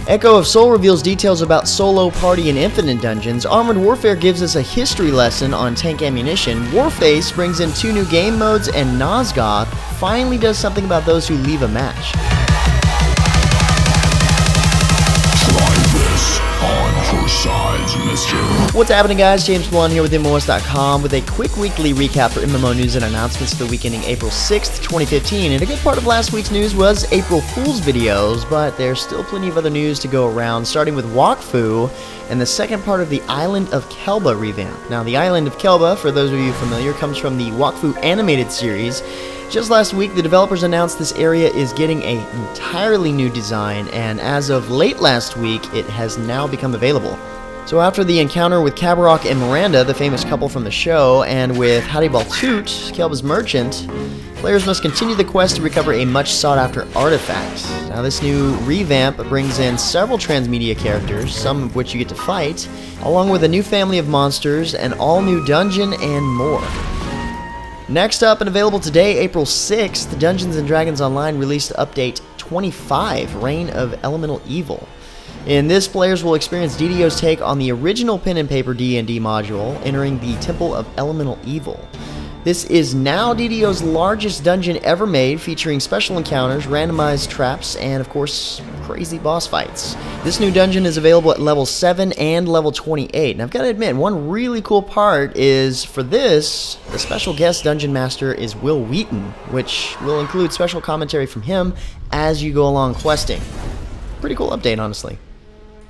Echo of Soul reveals details about solo, party, and infinite dungeons. Armored Warfare gives us a history lesson on tank ammunition. Warface brings in 2 new game modes, and Nosgoth finally does something about those who leave a match. What's happening, guys? James Blunt here with MMOHuts.com with a quick weekly recap for MMO news and announcements for the week ending April 6th, 2015. And a good part of last week's news was April Fool's videos, but there's still plenty of other news to go around, starting with Wakfu and the second part of the Island of Kelba revamp. Now, the Island of Kelba, for those of you familiar, comes from the Wakfu animated series. Just last week, the developers announced this area is getting an entirely new design, and as of late last week, it has now become available. So after the encounter with Cabal and Miranda, the famous couple from the show, and with Cabal II, Kelba's merchant, players must continue the quest to recover a much sought-after artifact. Now, this new revamp brings in several transmedia characters, some of which you get to fight, along with a new family of monsters, an all-new dungeon, and more. Next up, and available today, April 6th, Dungeons & Dragons Online released Update 25, Reign of Elemental Evil. In this, players will experience DDO's take on the original pen and paper D&D module, entering the Temple of Elemental Evil. This is now DDO's largest dungeon ever made, featuring special encounters, randomized traps, and of course, crazy boss fights. This new dungeon is available at level 7 and level 28. And I've got to admit, one really cool part is, for this, the special guest dungeon master is Wil Wheaton, which will include special commentary from him as you go along questing. Pretty cool update, honestly.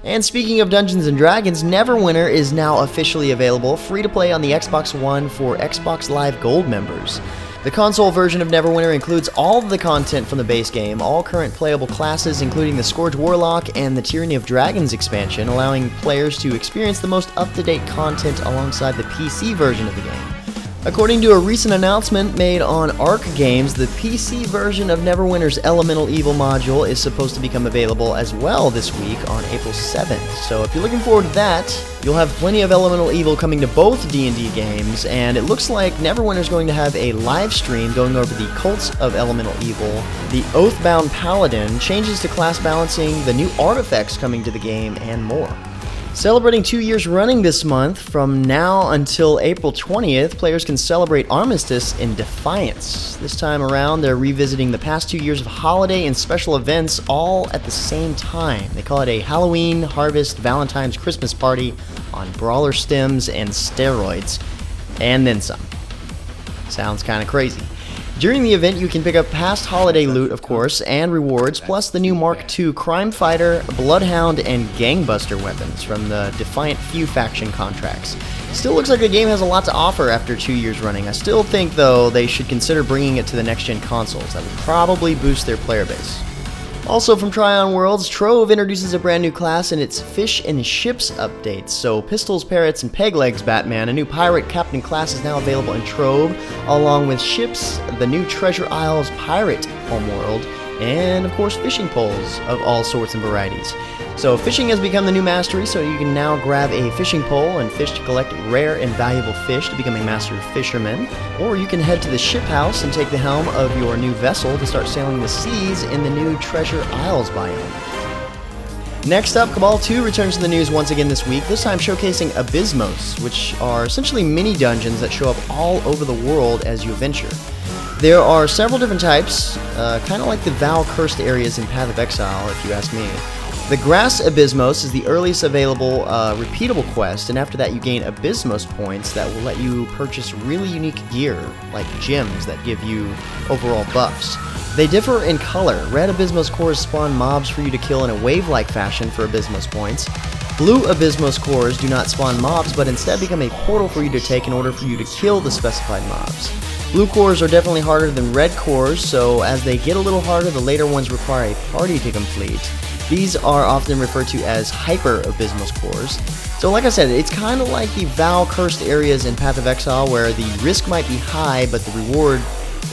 And speaking of Dungeons & Dragons, Neverwinter is now officially available, free to play on the Xbox One for Xbox Live Gold members. The console version of Neverwinter includes all of the content from the base game, all current playable classes including the Scourge Warlock and the Tyranny of Dragons expansion, allowing players to experience the most up-to-date content alongside the PC version of the game. According to a recent announcement made on Arc Games, the PC version of Neverwinter's Elemental Evil module is supposed to become available as well this week on April 7th. So if you're looking forward to that, you'll have plenty of Elemental Evil coming to both D&D games, and it looks like Neverwinter's going to have a live stream going over the Cults of Elemental Evil, the Oathbound Paladin, changes to class balancing, the new artifacts coming to the game, and more. Celebrating 2 years running this month, from now until April 20th, players can celebrate Armistice in Defiance. This time around, they're revisiting the past 2 years of holiday and special events all at the same time. They call it a Halloween, Harvest, Valentine's, Christmas party on brawler stems and steroids, and then some. Sounds kind of crazy. During the event, you can pick up past holiday loot, of course, and rewards, plus the new Mark II Crime Fighter, Bloodhound, and Gangbuster weapons from the Defiant Few faction contracts. Still looks like the game has a lot to offer after 2 years running. I still think, though, they should consider bringing it to the next-gen consoles. That would probably boost their player base. Also from Tryon Worlds, Trove introduces a brand new class in its Fish and Ships updates. So Pistols, Parrots, and Peg Legs Batman, a new pirate captain class, is now available in Trove, along with Ships, the new Treasure Isles pirate homeworld, and of course fishing poles of all sorts and varieties. So fishing has become the new mastery, so you can now grab a fishing pole and fish to collect rare and valuable fish to become a master fisherman. Or you can head to the ship house and take the helm of your new vessel to start sailing the seas in the new Treasure Isles biome. Next up, Cabal II returns to the news once again this week, this time showcasing Abysmos, which are essentially mini dungeons that show up all over the world as you adventure. There are several different types, kind of like the Val-cursed areas in Path of Exile, if you ask me. The Grass Abysmos is the earliest available repeatable quest, and after that you gain Abysmos points that will let you purchase really unique gear, like gems that give you overall buffs. They differ in color. Red Abysmos cores spawn mobs for you to kill in a wave-like fashion for Abysmos points. Blue Abysmos cores do not spawn mobs, but instead become a portal for you to take in order for you to kill the specified mobs. Blue cores are definitely harder than red cores, so as they get a little harder, the later ones require a party to complete. These are often referred to as Hyper Abysmos cores. So like I said, it's kind of like the Val-cursed areas in Path of Exile where the risk might be high, but the reward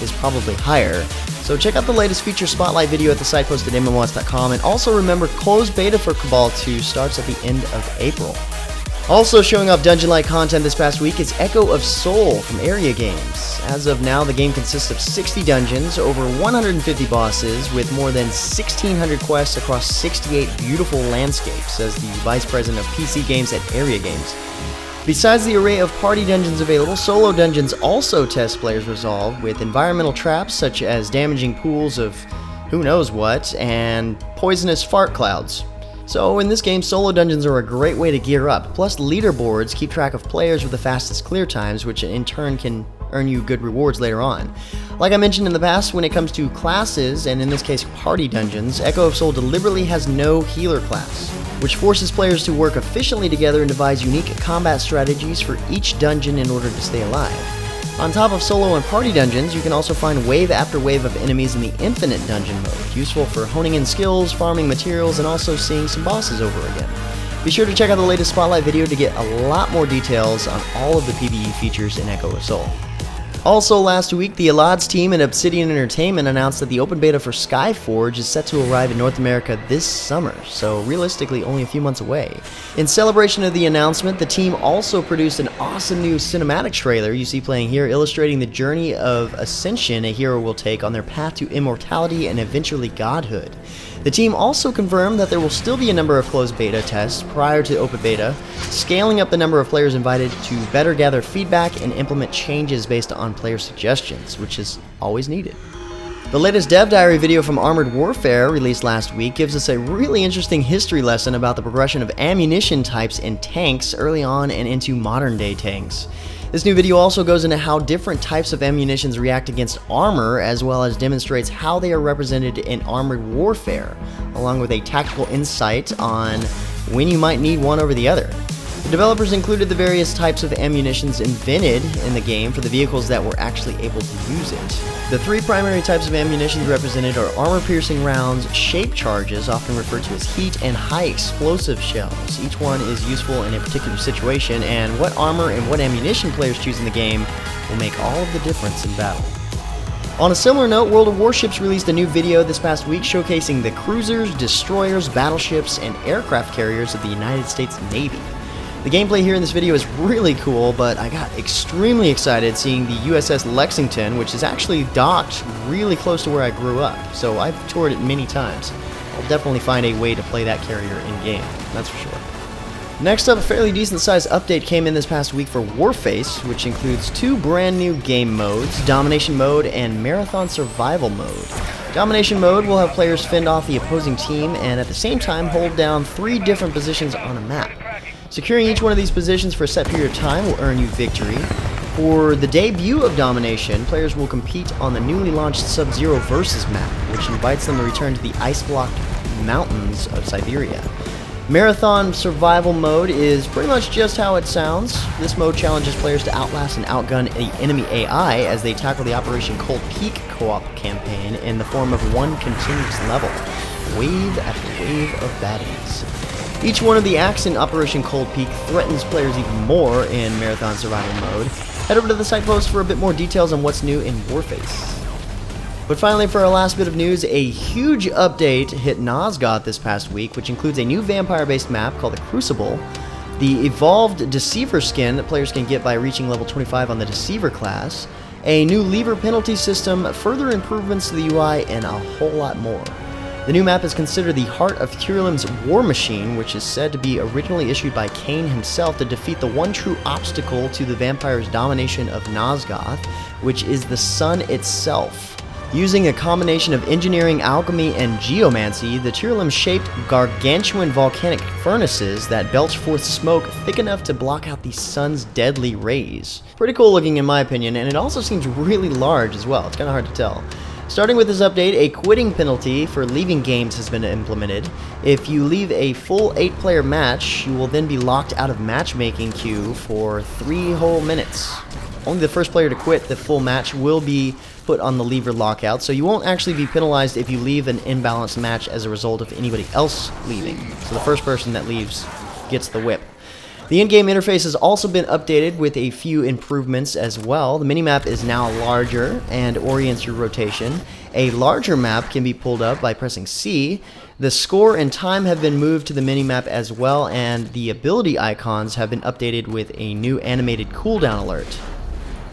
is probably higher. So check out the latest feature spotlight video at the site posted at MMOHuts.com, and also remember, closed beta for Cabal II starts at the end of April. Also showing off dungeon-like content this past week is Echo of Soul from Area Games. As of now, the game consists of 60 dungeons, over 150 bosses, with more than 1,600 quests across 68 beautiful landscapes, says the Vice President of PC Games at Area Games. Besides the array of party dungeons available, solo dungeons also test players' resolve with environmental traps such as damaging pools of who knows what and poisonous fart clouds. So in this game, solo dungeons are a great way to gear up, plus leaderboards keep track of players with the fastest clear times, which in turn can earn you good rewards later on. Like I mentioned in the past, when it comes to classes, and in this case party dungeons, Echo of Soul deliberately has no healer class, which forces players to work efficiently together and devise unique combat strategies for each dungeon in order to stay alive. On top of solo and party dungeons, you can also find wave after wave of enemies in the infinite dungeon mode, useful for honing in skills, farming materials, and also seeing some bosses over again. Be sure to check out the latest Spotlight video to get a lot more details on all of the PvE features in Echo of Soul. Also last week, the Alad's team and Obsidian Entertainment announced that the open beta for Skyforge is set to arrive in North America this summer, so realistically only a few months away. In celebration of the announcement, the team also produced an awesome new cinematic trailer you see playing here, illustrating the journey of ascension a hero will take on their path to immortality and eventually godhood. The team also confirmed that there will still be a number of closed beta tests prior to open beta, scaling up the number of players invited to better gather feedback and implement changes based on player suggestions, which is always needed. The latest Dev Diary video from Armored Warfare, released last week, gives us a really interesting history lesson about the progression of ammunition types in tanks early on and into modern day tanks. This new video also goes into how different types of ammunitions react against armor, as well as demonstrates how they are represented in Armored Warfare, along with a tactical insight on when you might need one over the other. The developers included the various types of ammunitions invented in the game for the vehicles that were actually able to use it. The three primary types of ammunition represented are armor-piercing rounds, shape charges, often referred to as heat, and high-explosive shells. Each one is useful in a particular situation, and what armor and what ammunition players choose in the game will make all of the difference in battle. On a similar note, World of Warships released a new video this past week showcasing the cruisers, destroyers, battleships, and aircraft carriers of the United States Navy. The gameplay here in this video is really cool, but I got extremely excited seeing the USS Lexington, which is actually docked really close to where I grew up, so I've toured it many times. I'll definitely find a way to play that carrier in-game, that's for sure. Next up, a fairly decent-sized update came in this past week for Warface, which includes two brand new game modes, Domination Mode and Marathon Survival Mode. Domination Mode will have players fend off the opposing team and at the same time hold down 3 different positions on a map. Securing each one of these positions for a set period of time will earn you victory. For the debut of Domination, players will compete on the newly launched Sub-Zero Versus map, which invites them to return to the ice-blocked mountains of Siberia. Marathon Survival Mode is pretty much just how it sounds. This mode challenges players to outlast and outgun the enemy AI as they tackle the Operation Cold Peak co-op campaign in the form of one continuous level, wave after wave of baddies. Each one of the acts in Operation Cold Peak threatens players even more in Marathon Survival Mode. Head over to the site post for a bit more details on what's new in Warface. But finally, for our last bit of news, a huge update hit Nosgoth this past week, which includes a new vampire-based map called the Crucible, the evolved Deceiver skin that players can get by reaching level 25 on the Deceiver class, a new lever penalty system, further improvements to the UI, and a whole lot more. The new map is considered the heart of Tyrilim's war machine, which is said to be originally issued by Cain himself to defeat the one true obstacle to the vampire's domination of Nosgoth, which is the sun itself. Using a combination of engineering, alchemy, and geomancy, the Tyrilim shaped gargantuan volcanic furnaces that belch forth smoke thick enough to block out the sun's deadly rays. Pretty cool looking in my opinion, and it also seems really large as well. It's kind of hard to tell. Starting with this update, a quitting penalty for leaving games has been implemented. If you leave a full 8-player match, you will then be locked out of matchmaking queue for 3 whole minutes. Only the first player to quit the full match will be put on the lever lockout, so you won't actually be penalized if you leave an imbalanced match as a result of anybody else leaving. So the first person that leaves gets the whip. The in-game interface has also been updated with a few improvements as well. The minimap is now larger and orients your rotation. A larger map can be pulled up by pressing C. The score and time have been moved to the minimap as well, and the ability icons have been updated with a new animated cooldown alert.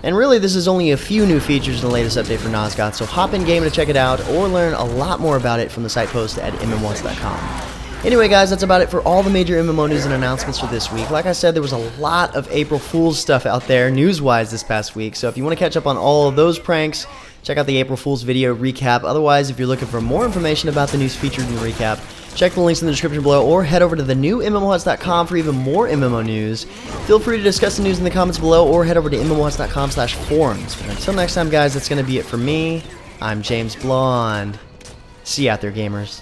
And really, this is only a few new features in the latest update for Nosgoth, so hop in game to check it out, or learn a lot more about it from the site post at MMOHuts.com. Anyway guys, that's about it for all the major MMO news and announcements for this week. Like I said, there was a lot of April Fool's stuff out there, news-wise, this past week, so if you want to catch up on all of those pranks, check out the April Fool's video recap. Otherwise, if you're looking for more information about the news featured in the recap, check the links in the description below, or head over to the new MMOHuts.com for even more MMO news. Feel free to discuss the news in the comments below, or head over to MMOHuts.com/forums. But until next time guys, that's going to be it for me. I'm James Blonde. See you out there, gamers.